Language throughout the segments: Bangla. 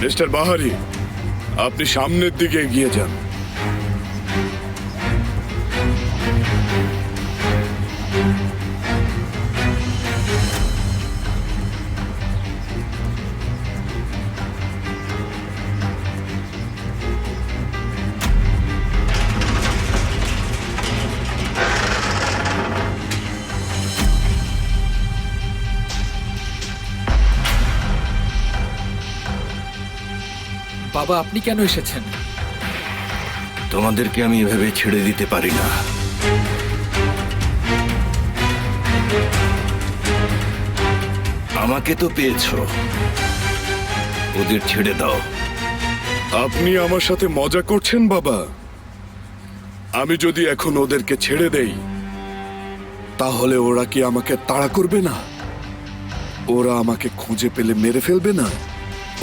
মিস্টার বাহারি, আপনি সামনের দিকে এগিয়ে যান। বাবা, আপনি কেন এসেছেন? তোমাদেরকে আমি এভাবে ছেড়ে দিতে পারি না। আমাকে তো পেয়েছো, ওদের ছেড়ে দাও। আপনি আমার সাথে মজা করছেন বাবা? আমি যদি এখন ওদেরকে ছেড়ে দেই তাহলে ওরা কি আমাকে তাড়া করবে না? ওরা আমাকে খুঁজে পেলে মেরে ফেলবে না?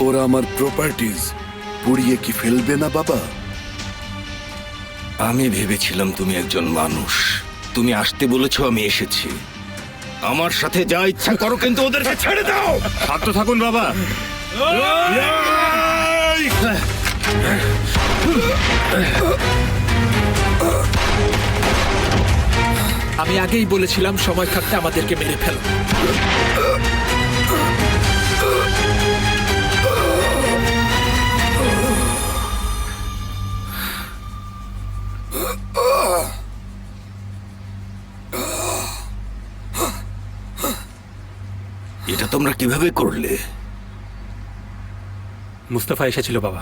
ওরা আমার প্রপার্টিজ পুড়িয়ে কি ফেলবে না বাবা? আমি ভেবেছিলাম তুমি একজন মানুষ, তুমি আসতে বলেছো, আমি এসেছি। আমার সাথে যা ইচ্ছা করো, কিন্তু ওদেরকে ছেড়ে দাও। শান্ত থাকুন বাবা। আমি আগেই বলেছিলাম সময় থাকতে আমাদেরকে মেরে ফেলো। এটা তোমরা কিভাবে করলে? মুস্তাফা এসেছিল বাবা।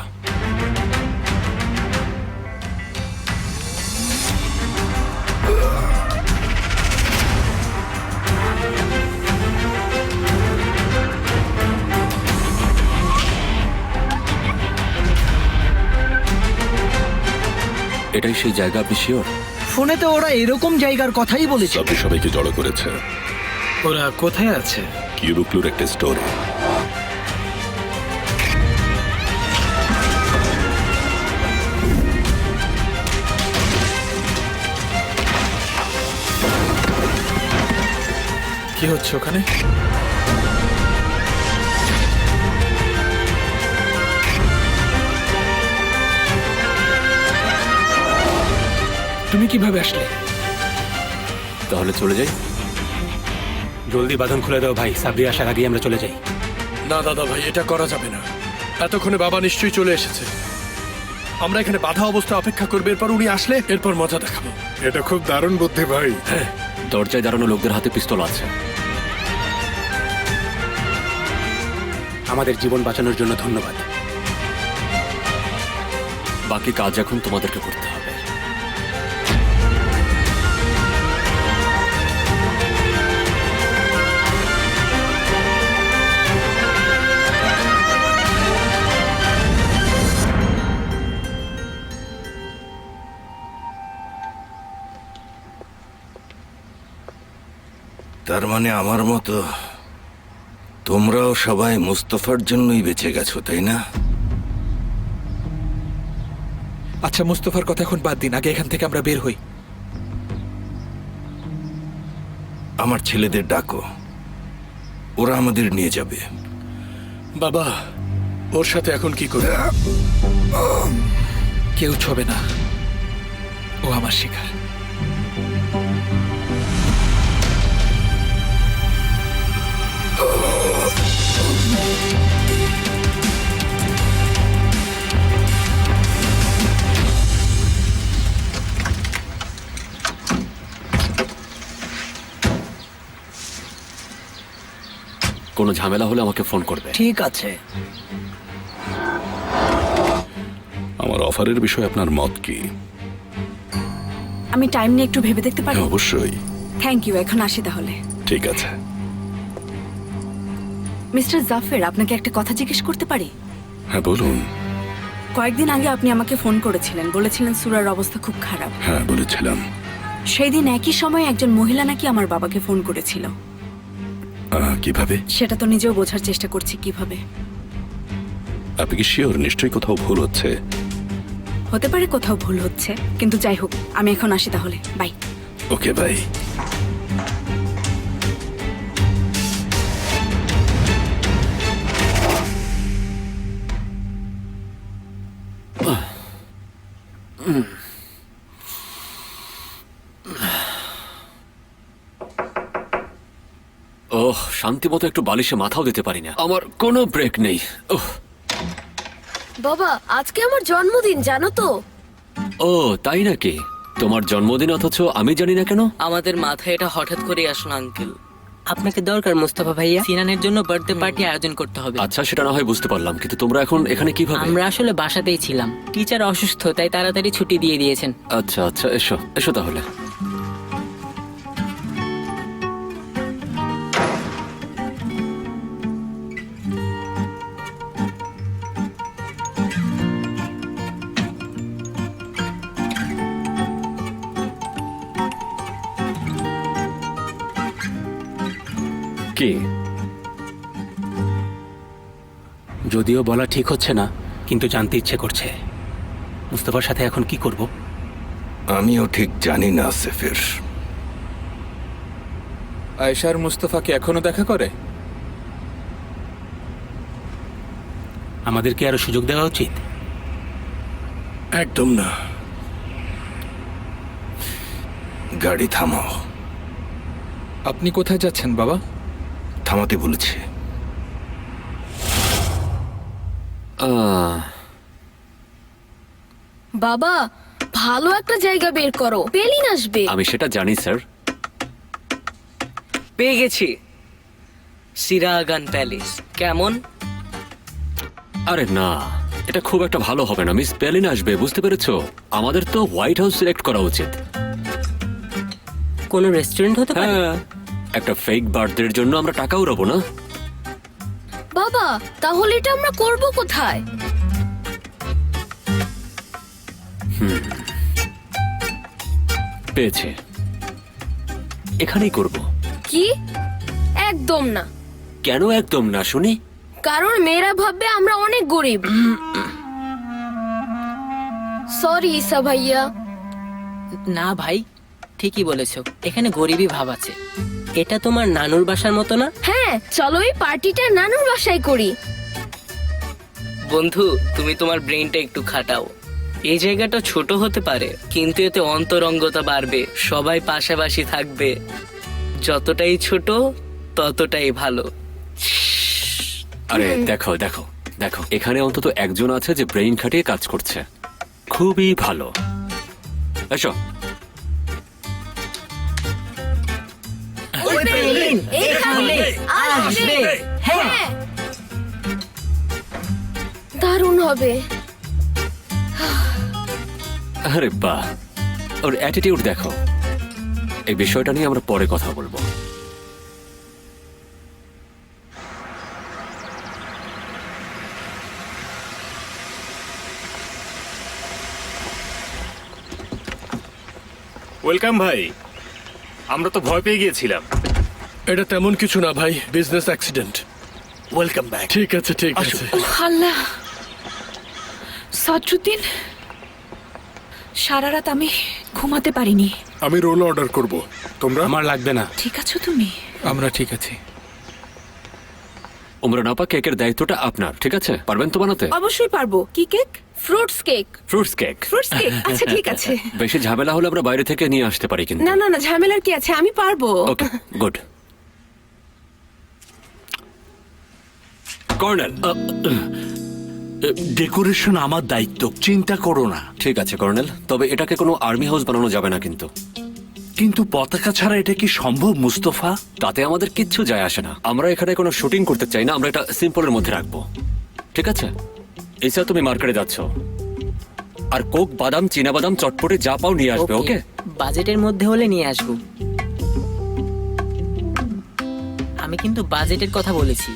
এটাই সেই জায়গা, আপনি শিওর? ফোনে তো ওরা এরকম জায়গার কথাই বলেছে। আপনি সবাইকে জড়ো করেছে ওরা কোথায় আছে? কিউরুক্লুর একটা স্টোরে। কি হচ্ছে ওখানে? তুমি কিভাবে আসলে? তাহলে চলে যাই। জলদি বাঁধন খুলে দাও ভাই, সাবরি আসার আগে আমরা চলে যাই। না দাদা ভাই, এটা করা যাবে না। এতক্ষণে বাবা নিশ্চয়ই চলে এসেছে। আমরা এখানে বাধা অবস্থায় অপেক্ষা করবো, এরপর উনি আসলে এরপর মজা দেখাবো। এটা খুব দারুণ বুদ্ধি ভাই। দরজায় দাঁড়ানো লোকদের হাতে পিস্তল আছে। আমাদের জীবন বাঁচানোর জন্য ধন্যবাদ। বাকি কাজ এখন তোমাদেরকে করতে হবে। তার মানে আমার মতো তোমরাও সবাই মুস্তফার জন্যই বেঁচে গেছো, তাই না? আচ্ছা, মুস্তফার কথা এখন বাদ দিন, আগে এখান থেকে আমরা বের হই। আমার ছেলেদের ডাকো, ওরা আমাদের নিয়ে যাবে। বাবা, ওর সাথে এখন কি করবে? কেউ ছবে না, ও আমার শিকার। কোনো ঝামেলা হলে আমাকে ফোন করবে। ঠিক আছে। আমার অফারের বিষয়ে আপনার মত কি? আমি টাইম নিয়ে একটু ভেবে দেখতে পারি? অবশ্যই। থ্যাংক ইউ, এখন আসি তাহলে। ঠিক আছে। মিস্টার জাফর, আপনাকে একটা কথা জিজ্ঞেস করতে পারি? হ্যাঁ বলুন। কয়েকদিন আগে আপনি আমাকে ফোন করেছিলেন, বলেছিলেন সুরার অবস্থা খুব খারাপ। হ্যাঁ বলেছিলাম। সেই দিন একই সময় একজন মহিলা নাকি আমার বাবাকে ফোন করেছিল। কিভাবে? সেটা তো নিজেও বোঝার চেষ্টা করছি কিভাবে। আপনি কি শিওর? নিশ্চয়ই কোথাও ভুল হচ্ছে। হতে পারে কোথাও ভুল হচ্ছে, কিন্তু যাই হোক, আমি এখন আসি তাহলে। বাই। Okay bye. ওহ, শান্তি মতো একটু বালিশে মাথাও দিতে পারি না, আমার কোনো ব্রেক নেই। ওহ, বাবা আজকে আমার জন্মদিন জানো তো? ও তাই নাকি? তোমার জন্মদিন অথচ আমি জানি না কেন? আমাদের মাথায় এটা হঠাৎ করেই আসলো আঙ্কেল। আপনাকে দরকার মুস্তাফা ভাইয়া, সিনানের জন্য বার্থডে পার্টি আয়োজন করতে হবে। আচ্ছা, সেটা না হয় বুঝতে পারলাম, কিন্তু তোমরা এখন এখানে কিভাবে? আমরা আসলে বাসাতেই ছিলাম, টিচার অসুস্থ তাই তাড়াতাড়ি ছুটি দিয়ে দিয়েছেন। আচ্ছা আচ্ছা, এসো এসো তাহলে। কি? যদিও বলা ঠিক হচ্ছে না, কিন্তু জানতে ইচ্ছে করছে মুস্তফার সাথে এখন কি করব। আমিও ঠিক জানি না সেফের। আয়েশার মুস্তফাকে এখনো দেখা করে? আমাদেরকে আরো সুযোগ দেওয়া উচিত। একদম না। গাড়ি থামাও। আপনি কোথায় যাচ্ছেন বাবা? থামাতে বলেছে। বাবা ভালো একটা জায়গা বের করো, পেলিন আসবে। আমি সেটা জানি স্যার। পেয়ে গেছি, সিরাগান প্যালেস। কেমন? আরে না, এটা খুব একটা ভালো হবে না। মিস পেলিন আসবে, বুঝতে পেরেছো? আমাদের তো হোয়াইট হাউস সিলেক্ট করা উচিত। কোনো রেস্টুরেন্ট হতে পারে? হ্যাঁ, একটা ফেক বার্থডের জন্য আমরা টাকা উড়াবো না। বাবা তাহলে এটা আমরা করব কোথায়? পেয়েছে, এখানেই করব। কি? একদম না। কেন একদম না শুনি? কারণ মেয়েরা ভাববে আমরা অনেক গরিব। সরি ঈসা ভাইয়া। না ভাই, ঠিকই বলেছো, এখানে গরিবই ভাব আছে। এটা তোমার নানুর বাসার মতো না? হ্যাঁ চলো এই পার্টিটা নানুর বাসায় করি। বন্ধু, তুমি তোমার ব্রেনটা একটু খাটাও। এই জায়গাটা ছোট হতে পারে, কিন্তু এতে অন্তরঙ্গতা বাড়বে, সবাই পাশাপাশি থাকবে। যতটাই ছোট ততটাই ভালো। আরে দেখো দেখো দেখো, এখানে অন্তত একজন আছে যে ব্রেইন খাটিয়ে কাজ করছে। খুবই ভালো। এসো। ওই পেলিন এখানে আসবে। হ্যাঁ দারুণ হবে। আরে বাহ, ওর অ্যাটিটিউড দেখো। এই বিষয়টা নিয়ে আমরা পরে কথা বলবো। ওয়েলকাম ভাই, আমরা তো ভয় পেয়ে গিয়েছিলাম। এটা তেমন কিছু না ভাই, বিজনেস অ্যাক্সিডেন্ট। Welcome back. ঠিক আছে ঠিক আছে। আল্লাহ, সদরুদ্দিন, সারা রাত আমি ঘুমাতে পারিনি। আমি রোল অর্ডার করব, তোমরা? আমার লাগবে না। ঠিক আছো তুমি? আমরা ঠিক আছি। উমরান আপা, কেকের দায়িত্বটা আপনার, ঠিক আছে? পারবেন তো বানাতে? অবশ্যই পারবো। কি cake? Fruits cake. Fruits cake. Fruits cake? আচ্ছা ঠিক আছে। বেশি ঝামেলা হলে আমরা বাইরে থেকে নিয়ে আসতে পারি কিন্তু। না না না, ঝামেলার কি আছে, আমি পারবো। ওকে, গুড। কর্নেল। ডেকোরেশন আমার দায়িত্ব, চিন্তা করো না। ঠিক আছে কর্নেল, তবে এটাকে কোনো আর্মি হাউস বানানো যাবে না কিন্তু। কিন্তু পতাকা ছাড়া এটা কি সম্ভব মুস্তফা? তাতে আমাদের কিচ্ছু যায় আসে না। আমরা এখানে কোনো শুটিং করতে চাই না, আমরা এটা সিম্পলের মধ্যে রাখবো, ঠিক আছে? এইসব তুমি মার্কেটে যাচ্ছ, আর কোক, বাদাম, চীনা বাদাম, চটপটে যা পাও নিয়ে আসবে, ওকে? বাজেটের মধ্যে হলে নিয়ে আসবো। আমি কিন্তু বাজেটের কথা বলেছি।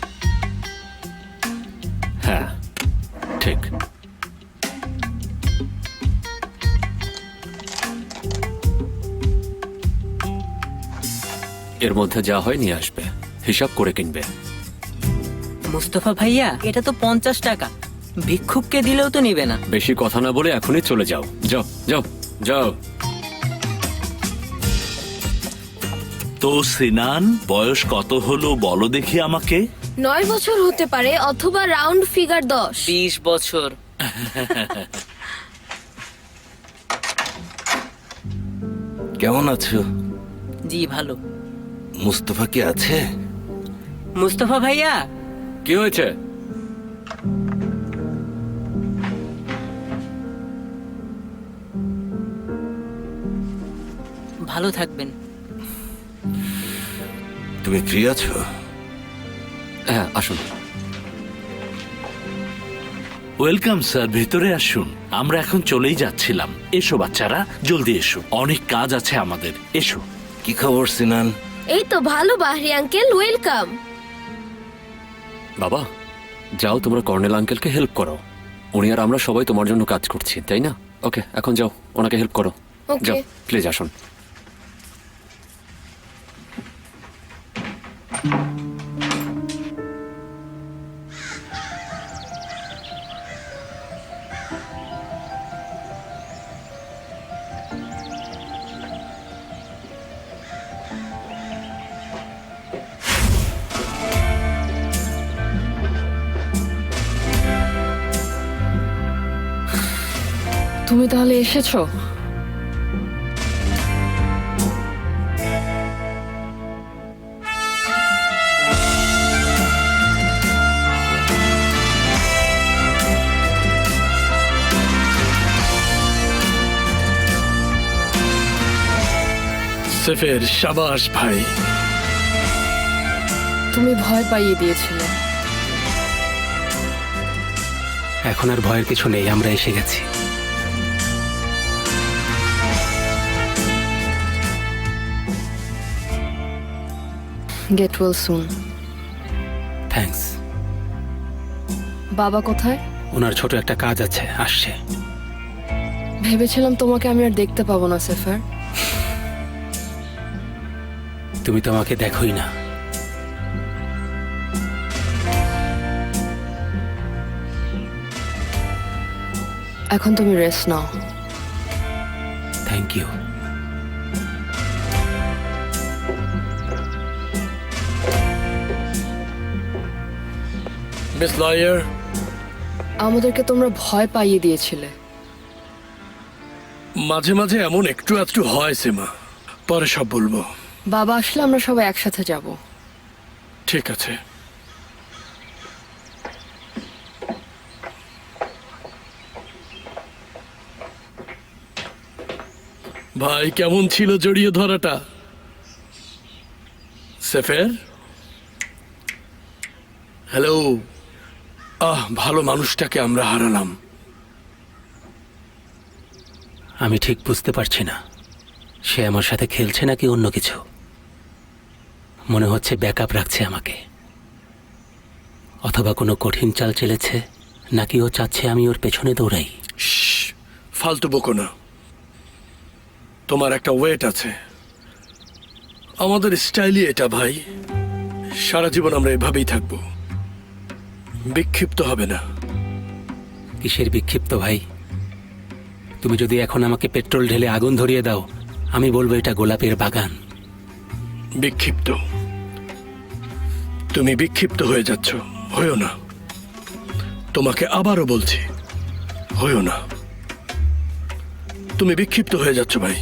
হ্যাঁ ঠিক। এর মধ্যে যা হয় নিয়ে আসবে, হিসাব করে কিনবে। মুস্তফা ভাইয়া, এটা তো 50 টাকা, ভিক্ষুককে দিলেও তো নিবে না। বেশি কথা না বলে এখনই চলে যাও, যাও যাও যাও। তো সিনান, বয়স কত হলো বলো দেখি আমাকে। 9 বছর হতে পারে, অথবা রাউন্ড ফিগার 10। 20 বছর। কেমন আছো? জি ভালো। মুস্তফা কি আছে? মুস্তফা ভাইয়া, কি হয়েছে? ভালো থাকবেন। তুমি ফ্রি আছো? হ্যাঁ, আসুন। ওয়েলকাম স্যার, ভেতরে আসুন। আমরা এখন চলেই যাচ্ছিলাম। এসো বাচ্চারা, জলদি এসো, অনেক কাজ আছে আমাদের। এসো। কি খবর সিনান? এই তো ভালো বাহরি আঙ্কেল, ওয়েলকাম। বাবা, যাও তোমরা কর্নেল আঙ্কেলকে হেল্প করো। উনি আর আমরা সবাই তোমার জন্য কাজ করছি, তাই না? ওকে, এখন যাও, ওনাকে হেল্প করো। Okay. যাও, প্লিজ আসুন। তুমি তাহলে এসেছো? সেফের, শাবাশ ভাই। তুমি ভয় পাইয়ে দিয়েছিলে। এখন আর ভয়ের কিছু নেই, আমরা এসে গেছি। Get well soon. থ্যাঙ্কস। বাবা কোথায়? ওনার ছোট একটা কাজ আছে, আসছে। ভেবেছিলাম তোমাকে আমি আর দেখতে পাবো না সেফার। তুমি তো আমাকে দেখোই না। এখন তুমি রেস্ট নাও। Thank you. মিস লয়ার, আমাদেরকে তোমরা ভয় পাইয়ে দিয়েছিলে। মাঝে মাঝে এমন একটু একটু হয় সিমা, পরে সব বলবো। বাবা আসলে আমরা সবাই একসাথে যাব। ঠিক আছে। ভাই, কেমন ছিল জড়িয়ে ধরাটা? সেফের, হ্যালো। ভালো মানুষটাকে আমরা হারালাম। আমি ঠিক বুঝতে পারছি না, সে আমার সাথে খেলছে নাকি অন্য কিছু। মনে হচ্ছে ব্যাকআপ রাখছে আমাকে, অথবা কোনো কঠিন চাল চেলেছে, নাকি ও চাচ্ছে আমি ওর পেছনে দৌড়াই। ফালতু বকো না। তোমার একটা ওয়েট আছে, আমাদের স্টাইলই এটা ভাই। সারা জীবন আমরা এভাবেই থাকবো, বিক্ষিপ্ত হবে না। কিসের বিক্ষিপ্ত ভাই? তুমি যদি এখন আমাকে পেট্রোল ঢেলে আগুন ধরিয়ে দাও, আমি বলবো এটা গোলাপের বাগান। বিক্ষিপ্ত? তুমি বিক্ষিপ্ত হয়ে যাচ্ছ, হয়েও না। তোমাকে আবারও বলছি, হয়েও না। তুমি বিক্ষিপ্ত হয়ে যাচ্ছ ভাই।